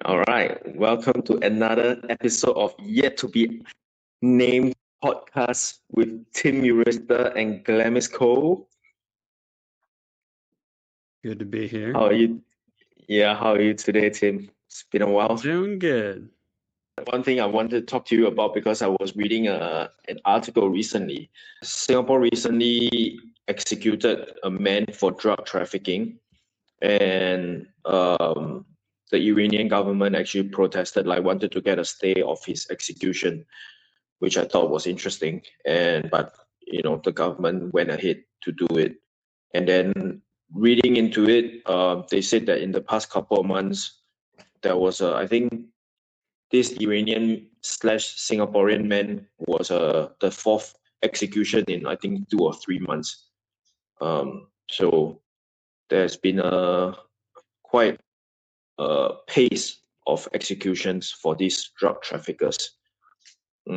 All right, welcome to another episode of Yet to Be Named podcast with Tim Urista and Glamis Cole. Good to be here. How are you? Yeah, how are you today, Tim? It's been a while. Doing good. One thing I wanted to talk to you about because I was reading an article recently. Singapore recently executed a man for drug trafficking, and the Iranian government actually protested, like wanted to get a stay of his execution, which I thought was interesting. But the government went ahead to do it. And then reading into it, they said that in the past couple of months, there was I think this Iranian slash Singaporean man was the fourth execution in I think 2 or 3 months. So there's been a quite pace of executions for these drug traffickers. So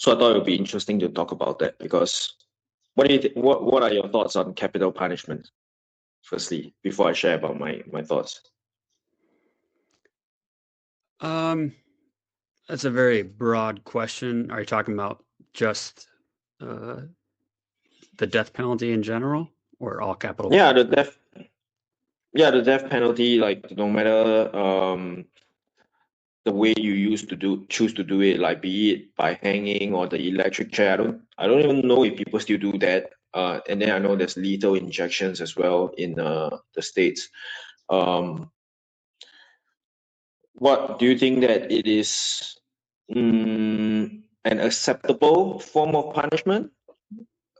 I thought it would be interesting to talk about that because what do you what are your thoughts on capital punishment? Firstly, before I share about my thoughts. That's a very broad question. Are you talking about just the death penalty in general, or all capital? Yeah, the death penalty. Like no matter the way you choose to do it, like be it by hanging or the electric chair. I don't even know if people still do that. And then I know there's lethal injections as well in the States. What do you think that it is an acceptable form of punishment?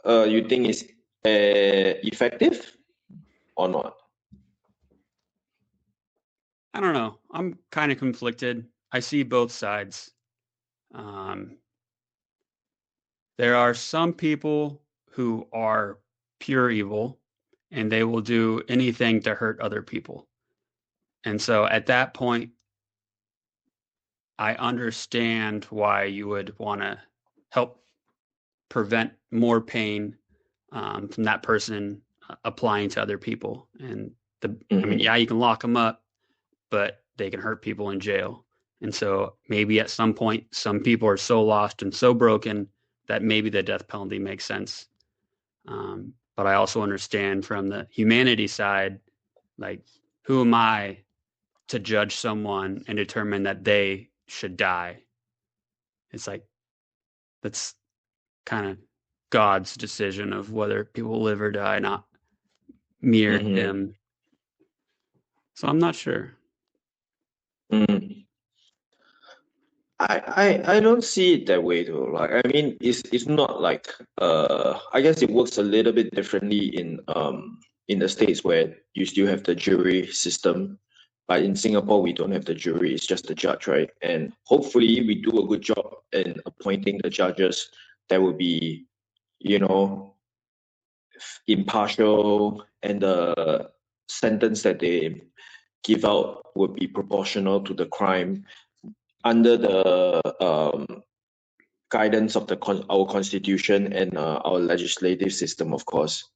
You think it's effective or not? I don't know. I'm kind of conflicted. I see both sides. There are some people who are pure evil, and they will do anything to hurt other people. And so at that point, I understand why you would want to help prevent more pain from that person applying to other people. And I mean, yeah, you can lock them up, but they can hurt people in jail. And so maybe at some point, some people are so lost and so broken that maybe the death penalty makes sense. But I also understand from the humanity side, like, who am I to judge someone and determine that they should die? It's like, that's kind of God's decision of whether people live or die, not me or him. So I'm not sure. I don't see it that way though. Like I mean, it's not like I guess it works a little bit differently in the States where you still have the jury system. But in Singapore, we don't have the jury; it's just the judge, right? And hopefully, we do a good job in appointing the judges that will be, impartial, and the sentence that they give out would be proportional to the crime under the guidance of our constitution and our legislative system, of course.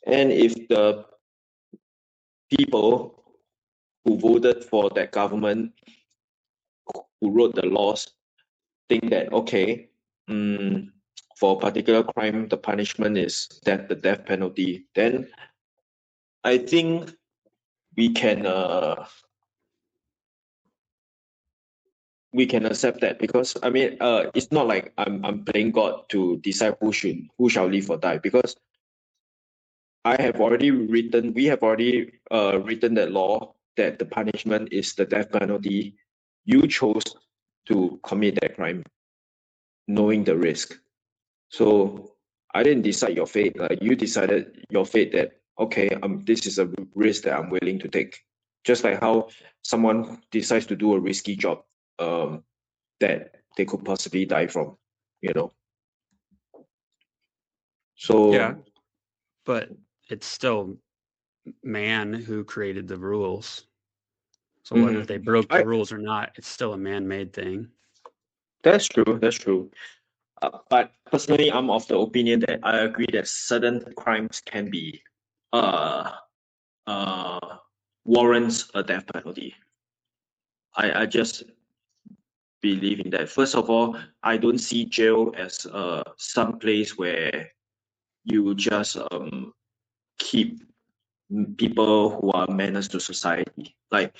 And if the people who voted for that government, who wrote the laws, think that okay, for a particular crime, the punishment is the death penalty, then I think we can accept that because I mean it's not like I'm playing God to decide who shall live or die, because we have already written that law that the punishment is the death penalty. You chose to commit that crime knowing the risk. So I didn't decide your fate. Like you decided your fate that okay, this is a risk that I'm willing to take. Just like how someone decides to do a risky job that they could possibly die from, you know. So Yeah, but it's still man who created the rules. So whether they broke the rules or not, it's still a man-made thing. That's true. That's true. But personally, I'm of the opinion that I agree that certain crimes can be uh, warrants a death penalty. I just believe in that. First of all, I don't see jail as some place where you just keep people who are menace to society. Like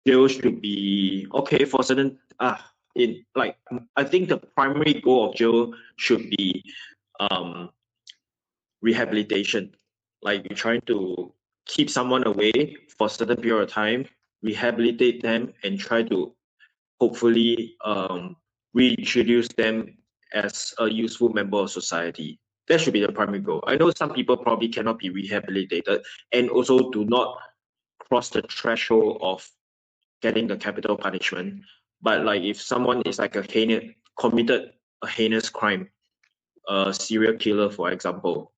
jail should be okay for certain in like I think the primary goal of jail should be um rehabilitation. Like you're trying to keep someone away for a certain period of time, rehabilitate them, and try to hopefully reintroduce them as a useful member of society. That should be the primary goal. I know some people probably cannot be rehabilitated and also do not cross the threshold of getting the capital punishment. But like if someone is like committed a heinous crime, a serial killer, for example,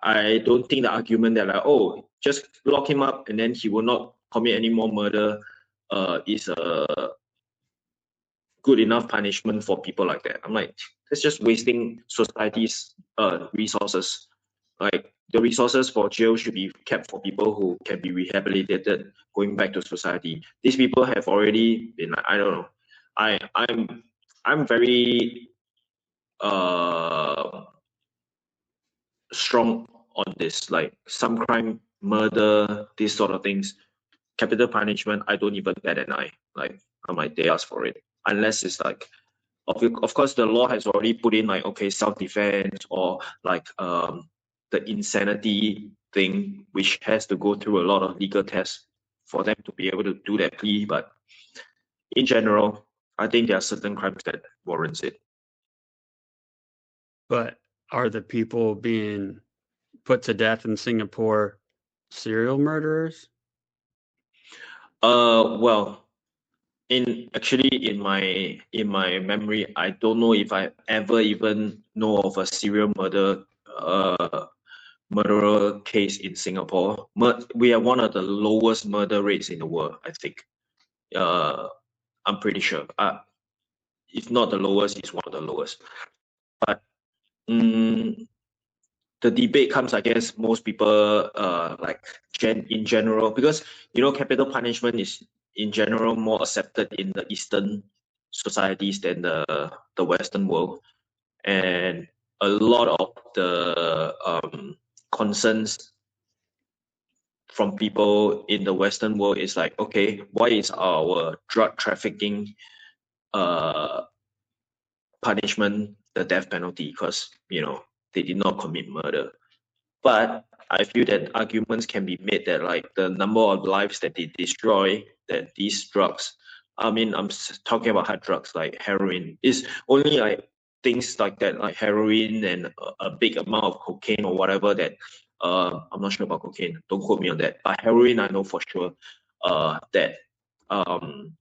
I don't think the argument that like, oh, just lock him up and then he will not commit any more murder is a good enough punishment for people like that. I'm like, that's just wasting society's resources. Like the resources for jail should be kept for people who can be rehabilitated, going back to society. These people have already been, I don't know. I'm very uh strong on this. Like some crime, murder, these sort of things, capital punishment. I don't even bat an eye. Like I'm like they ask for it, unless it's like of course the law has already put in like okay self-defense or like the insanity thing which has to go through a lot of legal tests for them to be able to do that plea, but in general I think there are certain crimes that warrants it. But are the people being put to death in Singapore serial murderers? Well, in my memory, I don't know if I ever even know of a serial murderer case in Singapore. We are one of the lowest murder rates in the world, I think. Uh, I'm pretty sure. If not the lowest, it's one of the lowest. But mm the debate comes, I guess, most people like in general, because capital punishment is in general more accepted in the Eastern societies than the Western world, and a lot of the concerns from people in the Western world is like, okay, why is our drug trafficking uh punishment the death penalty? Because they did not commit murder. But I feel that arguments can be made that like the number of lives that they destroy, that these drugs, I mean, talking about hard drugs like heroin, is only like things like that, like heroin and a big amount of cocaine or whatever that, I'm not sure about cocaine, don't quote me on that. But heroin, I know for sure that um,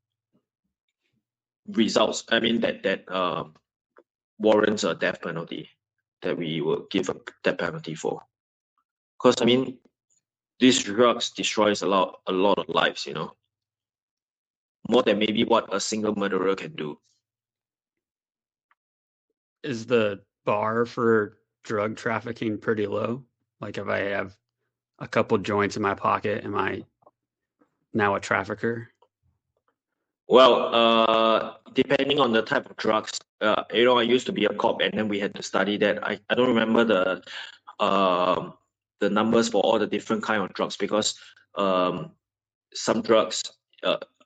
that warrants a death penalty, that we will give a death penalty for. Because I mean, these drugs destroys a lot of lives, more than maybe what a single murderer can do. Is the bar for drug trafficking pretty low? Like if I have a couple joints in my pocket, am I now a trafficker? Well, depending on the type of drugs, I used to be a cop, and then we had to study that. I don't remember the numbers for all the different kind of drugs, because um, some drugs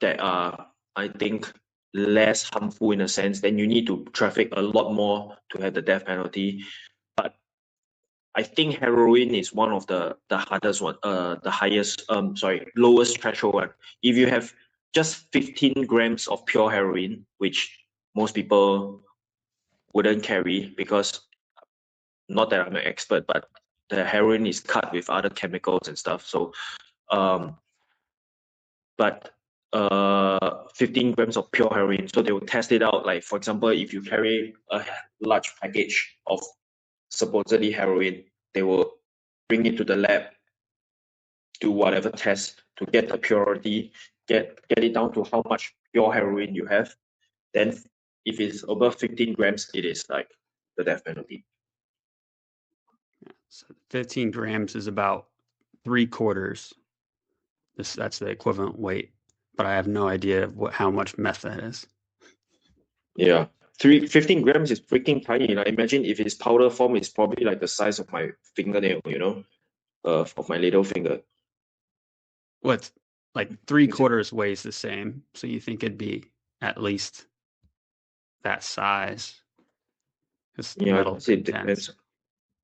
that are, I think, less harmful in a sense, then you need to traffic a lot more to have the death penalty. But I think heroin is one of the hardest one, the highest, sorry, lowest threshold one. If you have just 15 grams of pure heroin, which most people wouldn't carry, because not that I'm an expert, but the heroin is cut with other chemicals and stuff. So, um, but 15 grams of pure heroin. So they will test it out. Like for example, if you carry a large package of supposedly heroin, they will bring it to the lab, do whatever test to get the purity, get it down to how much pure heroin you have. Then if it's above 15 grams, it is like the death penalty. So 15 grams is about 3/4. That's the equivalent weight. but I have no idea how much meth that is. Yeah. 15 grams is freaking tiny. Like imagine if it's powder form, it's probably like the size of my fingernail, of my little finger. What's like three quarters weighs the same, so you think it'd be at least that size. Because Yeah, metal's it dense. depends.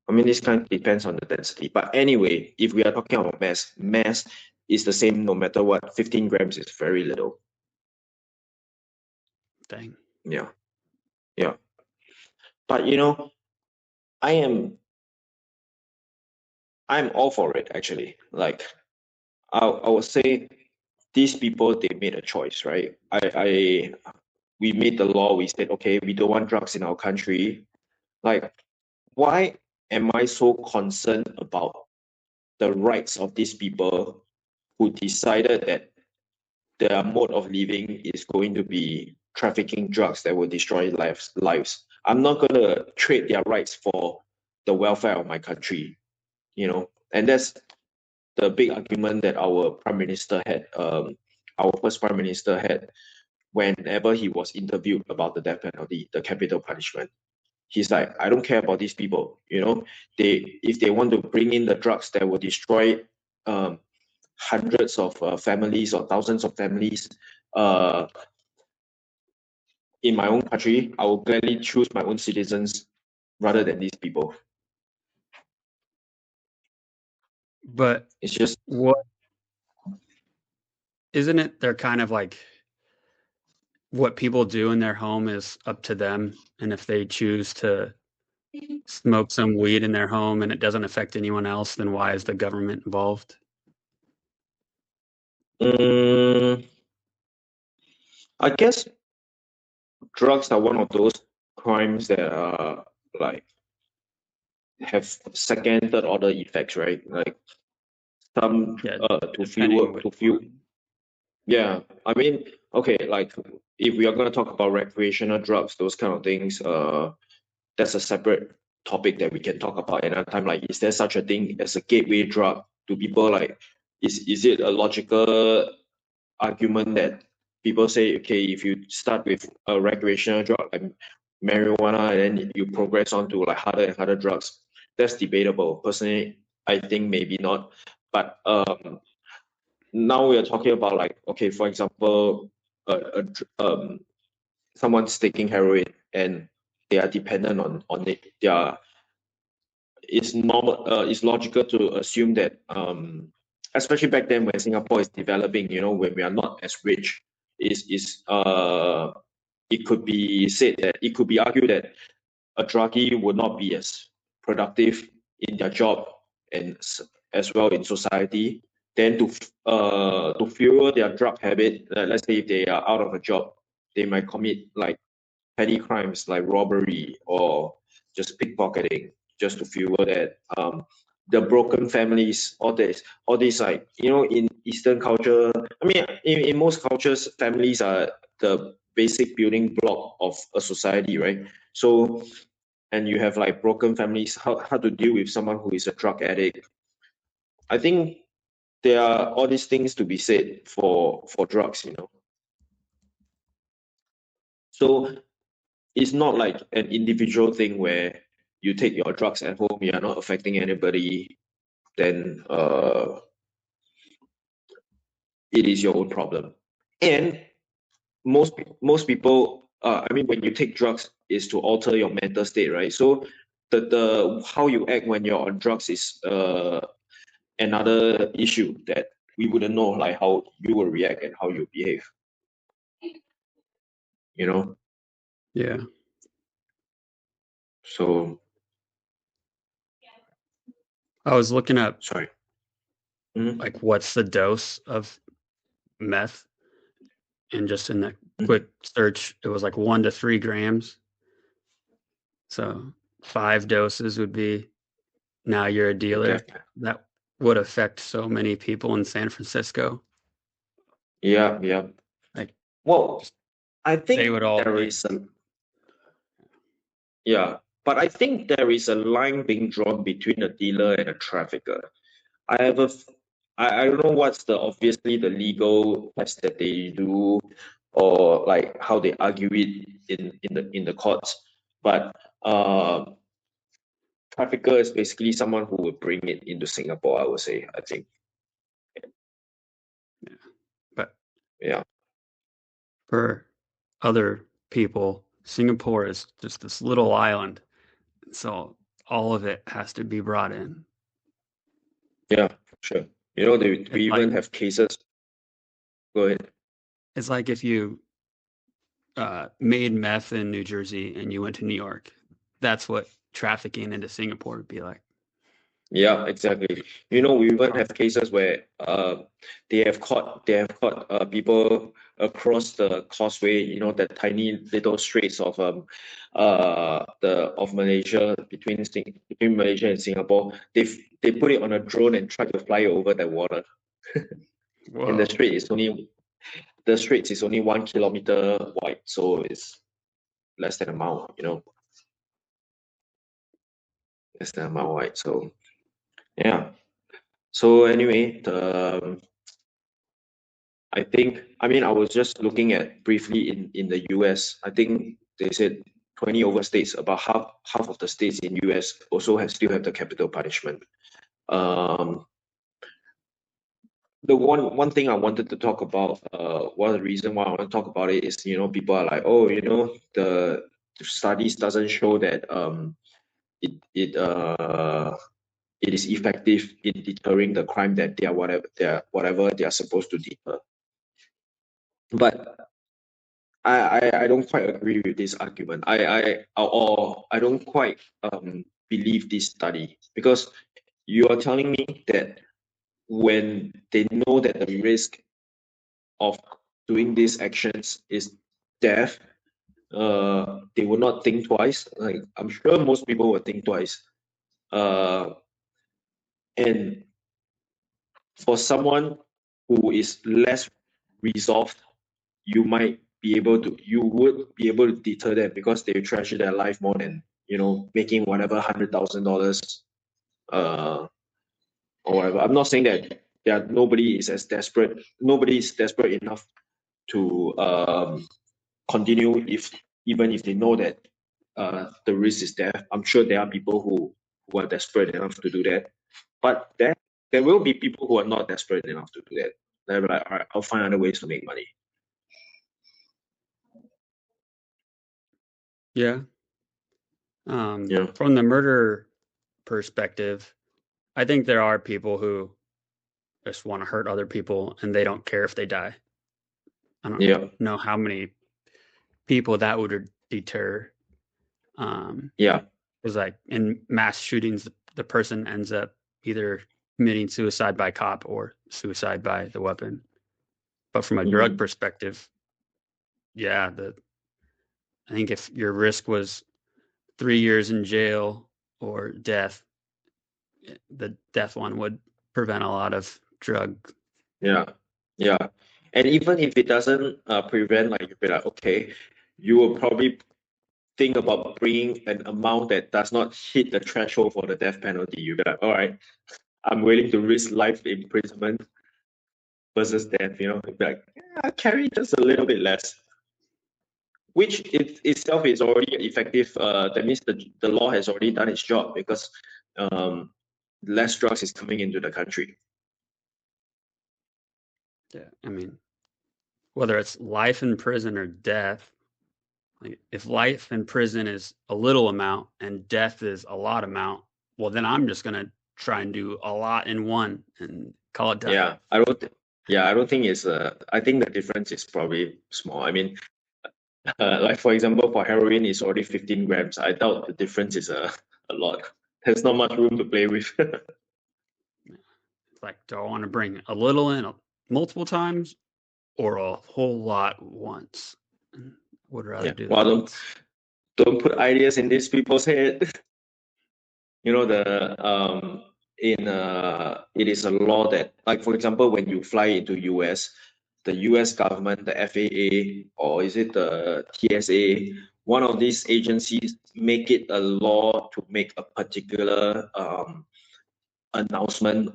I mean, this kind depends on the density. But anyway, if we are talking about mass is the same no matter what. 15 grams is very little. Thing. Yeah. Yeah. But I'm all for it actually. Like I would say these people they made a choice, right? We made the law, we said, okay, we don't want drugs in our country. Like, why am I so concerned about the rights of these people who decided that their mode of living is going to be trafficking drugs that will destroy lives? I'm not gonna trade their rights for the welfare of my country, and that's the big argument that our prime minister had, our first prime minister had, whenever he was interviewed about the death penalty, the capital punishment. He's like, I don't care about these people. If they want to bring in the drugs that will destroy um, hundreds of families or thousands of families uh, in my own country, I will gladly choose my own citizens rather than these people. But It's just what isn't it? They're kind of like what people do in their home is up to them, and if they choose to smoke some weed in their home and it doesn't affect anyone else, then why is the government involved? mm, I guess drugs are one of those crimes that are like have second, third order effects, right? Like some Yeah, to depending fuel which to fuel. one. Yeah, I mean, okay, like if we are gonna talk about recreational drugs, those kind of things, that's a separate topic that we can talk about another time. Like, is there such a thing as a gateway drug? Do people like, is it a logical argument that people say, okay, if you start with a recreational drug like marijuana and then you progress on to like harder and harder drugs, that's debatable. Personally, I think maybe not. But now we are talking about like, okay, for example, someone's taking heroin and they are dependent on it. It's normal. It's logical to assume that, especially back then when Singapore is developing, when we are not as rich, it could be said that it could be argued that a druggee would not be as productive in their job and as well in society. Then to fuel their drug habit, let's say if they are out of a job, they might commit like petty crimes like robbery or just pickpocketing just to fuel that. The broken families, all these like in Eastern culture. I mean, in most cultures, families are the basic building block of a society, right? So, and you have like broken families, how to deal with someone who is a drug addict. I think there are all these things to be said for drugs. So it's not like an individual thing where you take your drugs at home, you are not affecting anybody, then it is your own problem. And most people, I mean, when you take drugs, is to alter your mental state, right? So the how you act when you're on drugs is another issue that we wouldn't know, like how you will react and how you behave. You know, Yeah. so I was looking up sorry. Mhm. like what's the dose of meth, and just in that Mhm. quick search, it was like 1 to 3 grams. So 5 doses would be now you're a dealer. Definitely. That would affect so many people in San Francisco. Yeah, yeah. Like Well, I they think would all there be. is a yeah, but I think there is a line being drawn between a dealer and a trafficker. I have I don't know what's obviously the legal test that they do, or like how they argue it in the courts. But trafficker is basically someone who would bring it into Singapore, I would say. I think. Yeah. But Yeah. for other people, Singapore is just this little island. So all of it has to be brought in. Yeah, sure. We It's like even have cases. Go ahead. it's like if you made meth in New Jersey and you went to New York. That's what trafficking into Singapore would be like. Yeah, exactly. We even have cases where they have caught people across the causeway, that tiny little straits of Malaysia between Malaysia and Singapore. They put it on a drone and try to fly over the water. And Whoa. the straits is only 1 kilometer wide, so it's less than a mile, less than a mile wide. So yeah. So anyway, I was just looking at briefly in the US. I think they said 20 over states, about half of the states in US also still have the capital punishment. Um, the one thing I wanted to talk about, one of the reason why I want to talk about it is, people are like, oh, the studies doesn't show that it it uh it is effective in deterring the crime that they are supposed to deter. But I don't quite agree with this argument. I don't quite believe this study, because you are telling me that when they know that the risk of doing these actions is death, they will not think twice. Like, I'm sure most people will think twice. Uh, and for someone who is less resolved, you would be able to deter them because they treasure their life more than making whatever $100,000 or whatever. I'm not saying that nobody is desperate enough to continue, even if they know that the risk is there. I'm sure there are people who are desperate enough to do that, but there will be people who are not desperate enough to do that. They're like, all right, I'll find other ways to make money. Yeah. Yeah. From the murder perspective, I think there are people who just want to hurt other people and they don't care if they die. I don't Yeah. know how many people that would deter. Yeah. Because like in mass shootings, the person ends up either committing suicide by cop or suicide by the weapon. But from a drug Mhm. perspective, yeah, I think if your risk was 3 years in jail or death, the death one would prevent a lot of drug. Yeah. Yeah. And even if it doesn't prevent, like, you'll be like, okay, you will probably think about bringing an amount that does not hit the threshold for the death penalty. You'll be like, all right, I'm willing to risk life imprisonment versus death. You'll be like, yeah, I'll carry just a little bit less, which itself is already effective. That means the law has already done its job, because um, less drugs is coming into the country. Yeah, I mean, whether it's life in prison or death, like if life in prison is a little amount and death is a lot amount, well, then I'm just gonna try and do a lot in one and call it done. Yeah, I don't think it's I think the difference is probably small. I mean, like, for example, for heroin, it's already 15 grams. I doubt the difference is a lot. There's not much room to play with. It's like, do I want to bring a little in multiple times or a whole lot once? And would rather Yeah. do the Well, once. don't put ideas in these people's head. The in it is a law that, like, for example, when you fly into US, the US government, the FAA, or is it the TSA, one of these agencies make it a law to make a particular announcement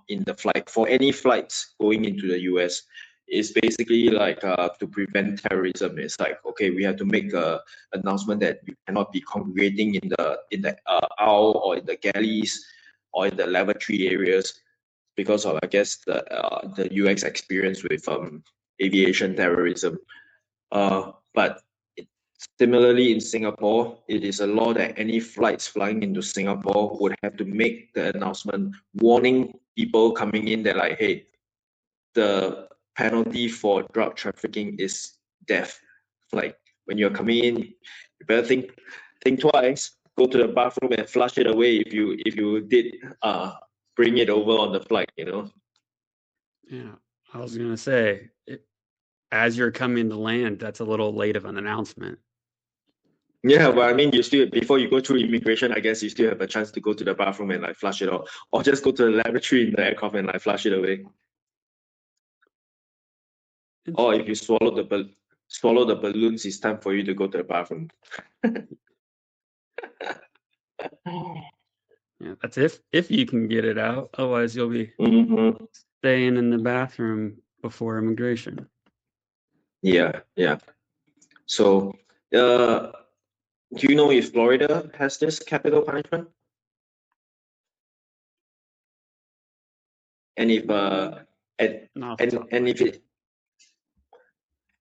in the flight for any flights going into the US. Is basically like to prevent terrorism. It's like, okay, we have to make a announcement that you cannot be congregating in the aisle or in the galleys or in the lavatory areas because of, I guess, the UX experience with aviation terrorism. But similarly, in Singapore, it is a law that any flights flying into Singapore would have to make the announcement warning people coming in that, like, hey, the penalty for drug trafficking is death. Like, when you're coming in, you better think twice. Go to the bathroom and flush it away if you did bring it over on the flight. Yeah, I was gonna say, as you're coming to land, that's a little late of an announcement. Yeah, but I mean, you still, before you go through immigration, I guess you still have a chance to go to the bathroom and like flush it off, or just go to the lavatory in the aircraft and like flush it away. Or if you swallow the balloons, it's time for you to go to the bathroom. Yeah, that's if you can get it out. Otherwise, you'll be Mm-hmm. staying in the bathroom before immigration. Yeah, yeah. So, do you know if Florida has this capital punishment? And if Not off the top of and my if it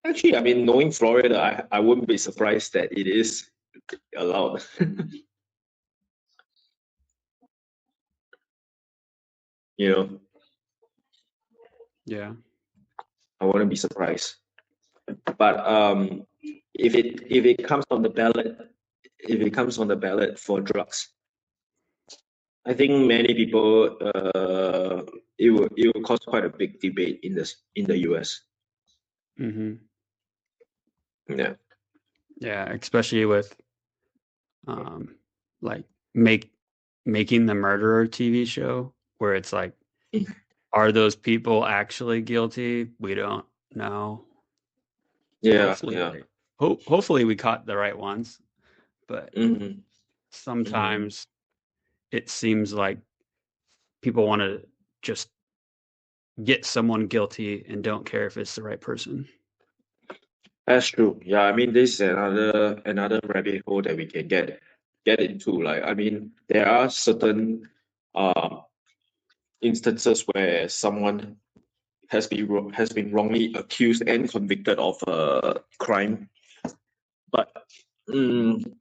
actually, I mean, knowing Florida, I wouldn't be surprised that it is allowed. You know, Yeah. I wouldn't be surprised. But if it comes on the ballot, if it comes on the ballot for drugs, I think many people it will cause quite a big debate in the US. Mm-hmm. Yeah. Yeah, especially with um like making the murderer TV show where it's like, are those people actually guilty? We don't know. Yeah, Hopefully yeah. hopefully we caught the right ones, but Mm-hmm. Mm-hmm. sometimes it seems like people want to just get someone guilty and don't care if it's the right person. That's true. Yeah, I mean, this is another rabbit hole that we can get into. Like, I mean, there are certain uh instances where someone has been wrongly accused and convicted of a crime, but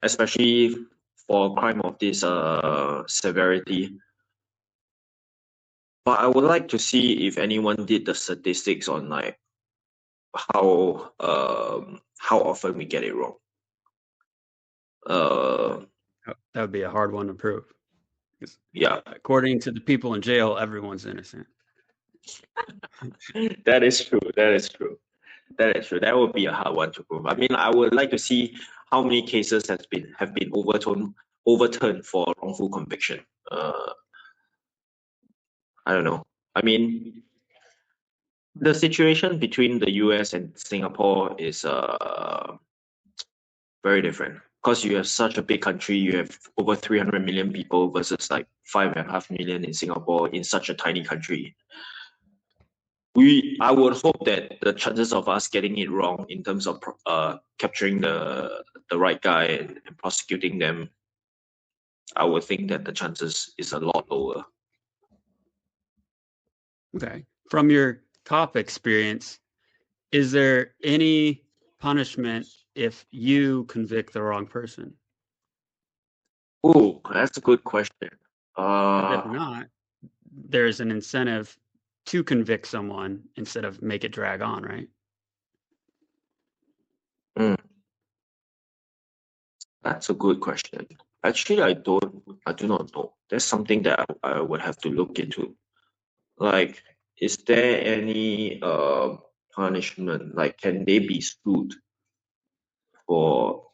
especially for a crime of this severity. But I would like to see if anyone did the statistics on like how often we get it wrong. Uh, That would be a hard one to prove. 'Cause yeah, according to the people in jail, everyone's innocent. that is true. That is true. That is true. That would be a hard one to prove. I mean, I would like to see how many cases have been overturned for wrongful conviction. I don't know. I mean, the situation between the US and Singapore is very different because you have such a big country. You have over 300 million people versus like 5.5 million in Singapore in such a tiny country. I would hope that the chances of us getting it wrong in terms of capturing the right guy and prosecuting them, I would think that the chances is a lot lower. Okay. From your cop experience, is there any punishment if you convict the wrong person? Oh, that's a good question. Because if Uh, not, there's an incentive to convict someone instead of make it drag on, right? mm, that's a good question. Actually, I do not know. That's something that I would have to look into. Like, is there any punishment? Like, can they be sued for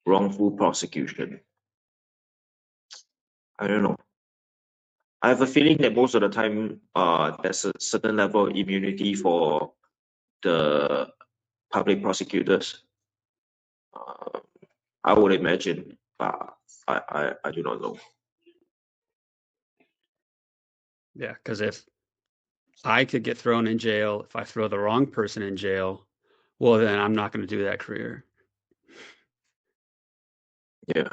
wrongful prosecution? I don't know. I have a feeling that most of the time, there's a certain level of immunity for the public prosecutors. Uh, I would imagine, but I do not know. Yeah, because if I could get thrown in jail if I throw the wrong person in jail, well, then I'm not going to do that career. Yeah.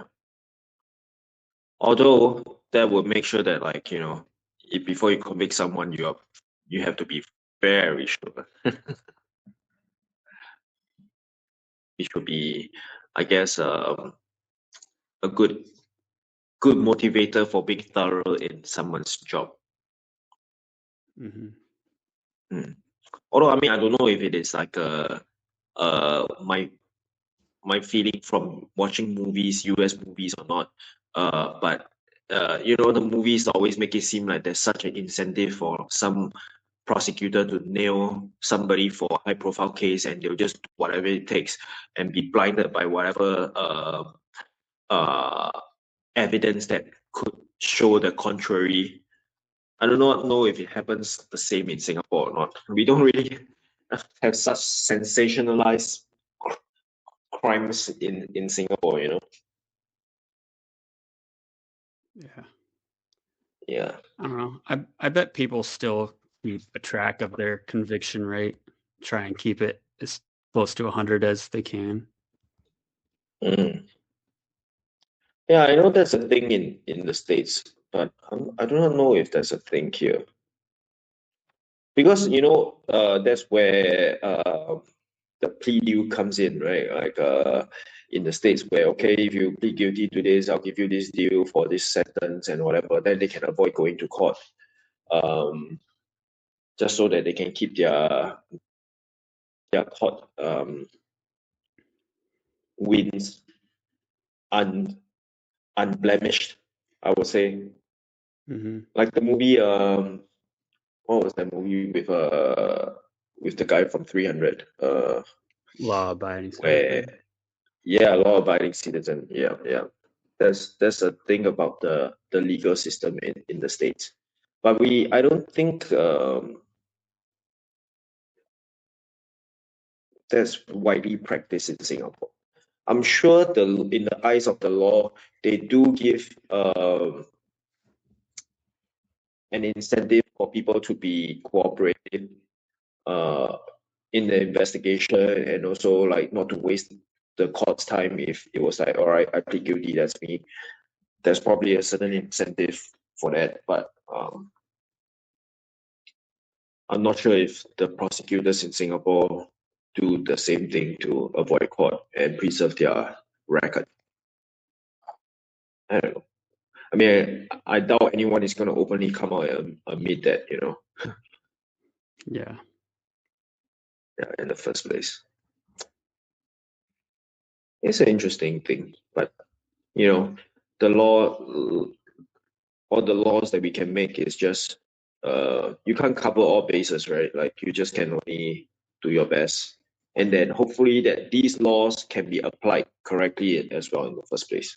Although that would make sure that, like, if before you convict someone, you have to be very sure. It should be, I guess, a good motivator for being thorough in someone's job. Hmm. Hmm. Although, I mean, I don't know if it is like my feeling from watching movies, US movies or not. But the movies always make it seem like there's such an incentive for some prosecutor to nail somebody for a high profile case, and they'll just do whatever it takes and be blinded by whatever uh, evidence that could show the contrary. I do not know if it happens the same in Singapore or not. We don't really have such sensationalized crimes in Singapore. Yeah. Yeah. I don't know. I bet people still keep a track of their conviction rate, try and keep it as close to 100 as they can. Mm. Yeah, I know that's a thing in the States, but I do not know if that's a thing here. Because, that's where the plea deal comes in, right? Like in the States where, okay, if you plead guilty to this, I'll give you this deal for this sentence and whatever, then they can avoid going to court. Um, just so that they can keep their court wins un, unblemished, I would say. Hmm. Like the movie, what was that movie with the guy from 300? Law-abiding Where citizen. Yeah, law-abiding citizen. Yeah, yeah. That's a thing about the legal system in the States. But I don't think that's widely practiced in Singapore. I'm sure in the eyes of the law, they do give an incentive for people to be cooperative uh, in the investigation, and also like not to waste the court's time if it was like, all right, I plead guilty, that's me. There's probably a certain incentive for that, but I'm not sure if the prosecutors in Singapore do the same thing to avoid court and preserve their record. I don't know. I mean, I doubt anyone is going to openly come out and admit that, Yeah. yeah, in the first place. It's an interesting thing, but you know, the law, all the laws that we can make is just you can't cover all bases, right? Like you just can only do your best, and then hopefully that these laws can be applied correctly as well in the first place.